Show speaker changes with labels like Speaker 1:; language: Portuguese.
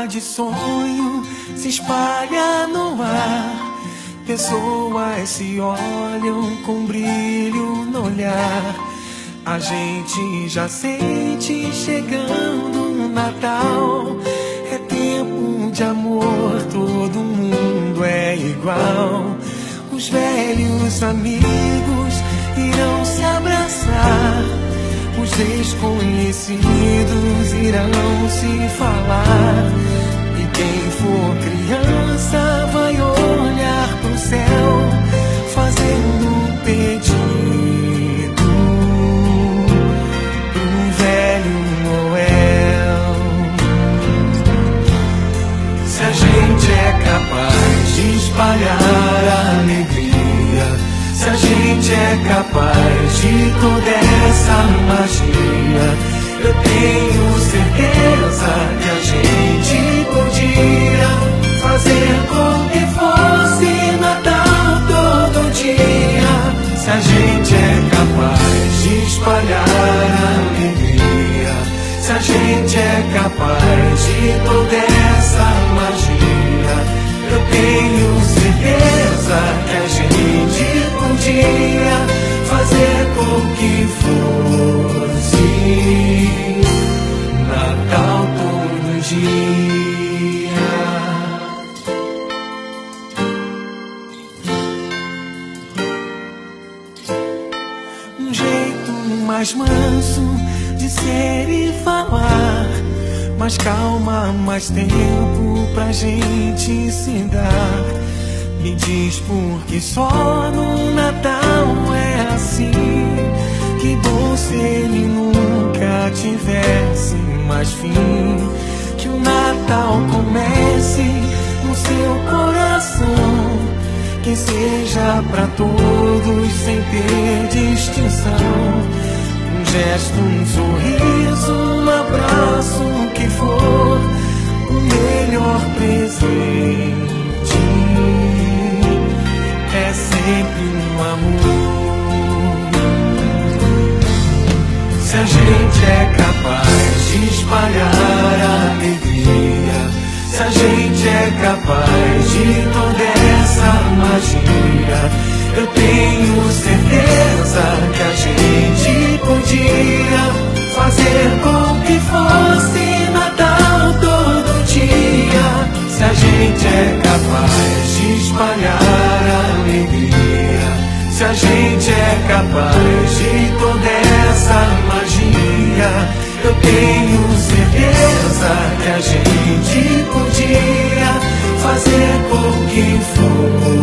Speaker 1: forma de sonho se espalha no ar. Pessoas se olham com brilho no olhar. A gente já sente chegando o Natal. É tempo de amor, todo mundo é igual. Os velhos amigos irão se abraçar. Os desconhecidos irão se falar. E quem for criança vai olhar pro céu, fazendo um pedido pro velho Noel. Se a gente é capaz de espalhar a alegria, se a gente é capaz de toda essa magia, eu tenho certeza que a gente podia fazer com que fosse Natal todo dia. Se a gente é capaz de espalhar a alegria, se a gente é capaz de toda essa magia, eu tenho certeza que a gente podia fazer com que fosse Natal todo dia. Um jeito mais manso de ser e falar, mais calma, mais tempo pra gente se dar. Me diz por que só no Natal é assim. Que bom se ele nunca tivesse mais fim. Que o Natal comece no seu coração, que seja pra todos sem ter distinção. Um gesto, um sorriso, um abraço, o que for, o melhor presente é sempre um amor. Se a gente é capaz de espalhar a alegria, se a gente é capaz de toda essa magia, eu tenho certeza que a gente podia fazer com que fosse Natal todo dia. Se a gente é capaz de espalhar a alegria, se a gente é capaz de toda essa magia, eu tenho certeza que a gente podia fazer com que fosse